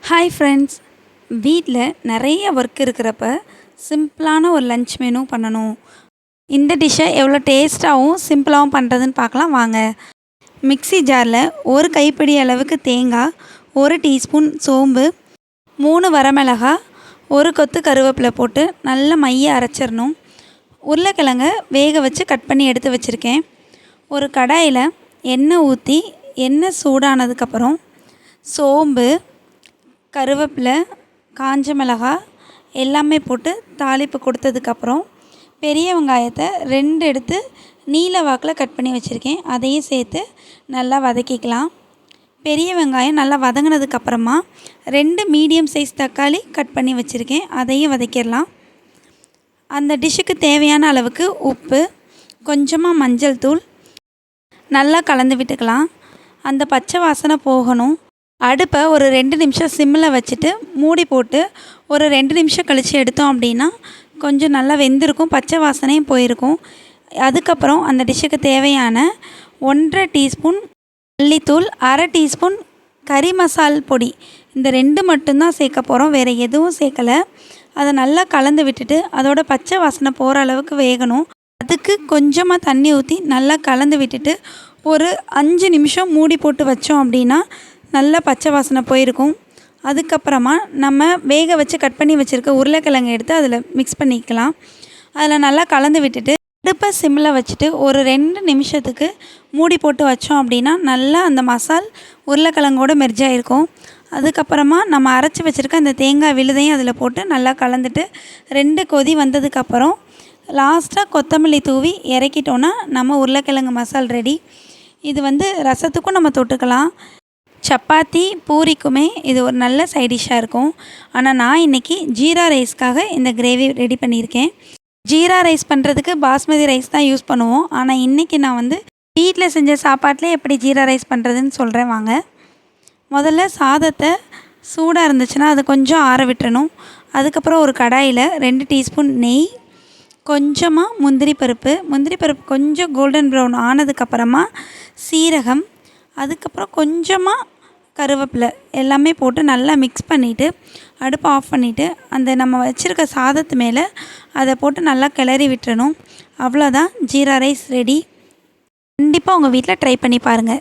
Hi friends, வீட்டில் நிறைய work இருக்கிறப்ப சிம்பிளான ஒரு லன்ச் மெனு பண்ணணும். இந்த டிஷ்ஷை எவ்வளோ டேஸ்ட்டாகவும் சிம்பிளாகவும் பண்ணுறதுன்னு பார்க்கலாம் வாங்க. மிக்ஸி ஜாரில் ஒரு கைப்பிடி அளவுக்கு தேங்காய், 1 டீஸ்பூன் சோம்பு, 3 வரமிளகாய், 1 கொத்து கருவேப்பிலை போட்டு நல்லா மைய அரைச்சிடணும். உருளைக்கிழங்க வேக வச்சு கட் பண்ணி எடுத்து வச்சுருக்கேன். ஒரு கடாயில் எண்ணெய் ஊற்றி எண்ணெய் சூடானதுக்கப்புறம் சோம்பு, கருவேப்பிலை, காஞ்ச மிளகாய் எல்லாமே போட்டு தாளிப்பு கொடுத்ததுக்கப்புறம் பெரிய வெங்காயத்தை 2 எடுத்து நீல வாக்கில் கட் பண்ணி வச்சுருக்கேன். அதையும் சேர்த்து நல்லா வதக்கிக்கலாம். பெரிய வெங்காயம் நல்லா வதங்கினதுக்கப்புறமா 2 மீடியம் சைஸ் தக்காளி கட் பண்ணி வச்சுருக்கேன். அதையும் வதக்கிடலாம். அந்த டிஷ்ஷுக்கு தேவையான அளவுக்கு உப்பு, கொஞ்சமாக மஞ்சள் தூள் நல்லா கலந்து விட்டுக்கலாம். அந்த பச்சை வாசனை போகணும். அடுப்பை ஒரு 2 நிமிஷம் சிம்மில் வச்சுட்டு மூடி போட்டு ஒரு 2 நிமிஷம் கழித்து எடுத்தோம் அப்படின்னா கொஞ்சம் நல்லா வெந்திருக்கும், பச்சை வாசனையும் போயிருக்கும். அதுக்கப்புறம் அந்த டிஷ்ஷுக்கு தேவையான 1.5 டீஸ்பூன் மல்லித்தூள், 1/2 டீஸ்பூன் கறி மசால் பொடி, இந்த 2 மட்டும்தான் சேர்க்க போகிறோம், வேறு எதுவும் சேர்க்கலை. அதை நல்லா கலந்து விட்டுட்டு அதோட பச்சை வாசனை போகிற அளவுக்கு வேகணும். அதுக்கு கொஞ்சமாக தண்ணி ஊற்றி நல்லா கலந்து விட்டுட்டு ஒரு 5 நிமிஷம் மூடி போட்டு வச்சோம் அப்படின்னா நல்லா பச்சை வாசனை போயிருக்கும். அதுக்கப்புறமா நம்ம வேக வச்சு கட் பண்ணி வச்சுருக்க உருளைக்கிழங்கு எடுத்து அதில் மிக்ஸ் பண்ணிக்கலாம். அதில் நல்லா கலந்து விட்டுட்டு அடுப்பை சிம்மில் வச்சுட்டு ஒரு 2 நிமிஷத்துக்கு மூடி போட்டு வச்சோம் அப்படின்னா நல்லா அந்த மசால் உருளைக்கிழங்கோடு மெர்ஜ் ஆகிருக்கும். அதுக்கப்புறமா நம்ம அரைச்சி வச்சுருக்க அந்த தேங்காய் விழுதையும் அதில் போட்டு நல்லா கலந்துட்டு 2 கொதி வந்ததுக்கப்புறம் லாஸ்ட்டாக கொத்தமல்லி தூவி இறக்கிட்டோன்னா நம்ம உருளைக்கிழங்கு மசால் ரெடி. இது ரசத்துக்கும் நம்ம தொட்டுக்கலாம். சப்பாத்தி, பூரிக்குமே இது ஒரு நல்ல சைட் டிஷ்ஷாக இருக்கும். ஆனால் நான் இன்றைக்கி ஜீரா ரைஸ்க்காக இந்த கிரேவி ரெடி பண்ணியிருக்கேன். ஜீரா ரைஸ் பண்ணுறதுக்கு பாஸ்மதி ரைஸ் தான் யூஸ் பண்ணுவோம். ஆனால் இன்றைக்கி நான் வீட்டில் செஞ்ச சாப்பாட்டிலே எப்படி ஜீரா ரைஸ் பண்ணுறதுன்னு சொல்கிறேன் வாங்க. முதல்ல சாதத்தை சூடாக இருந்துச்சுன்னா அதை கொஞ்சம் ஆற விட்டுறணும். அதுக்கப்புறம் ஒரு கடாயில் 2 டீஸ்பூன் நெய், கொஞ்சமாக முந்திரி பருப்பு கொஞ்சம் கோல்டன் ப்ரௌன் ஆனதுக்கப்புறமா சீரகம், அதுக்கப்புறம் கொஞ்சமாக கருவேப்பிலை எல்லாமே போட்டு நல்லா மிக்ஸ் பண்ணிவிட்டு அடுப்பை ஆஃப் பண்ணிவிட்டு அந்த நம்ம வச்சுருக்க சாதத்து மேலே அதை போட்டு நல்லா கிளறி விட்டுறணும். அவ்வளோதான், ஜீரா ரைஸ் ரெடி. கண்டிப்பாக உங்கள் வீட்டில் ட்ரை பண்ணி பாருங்கள்.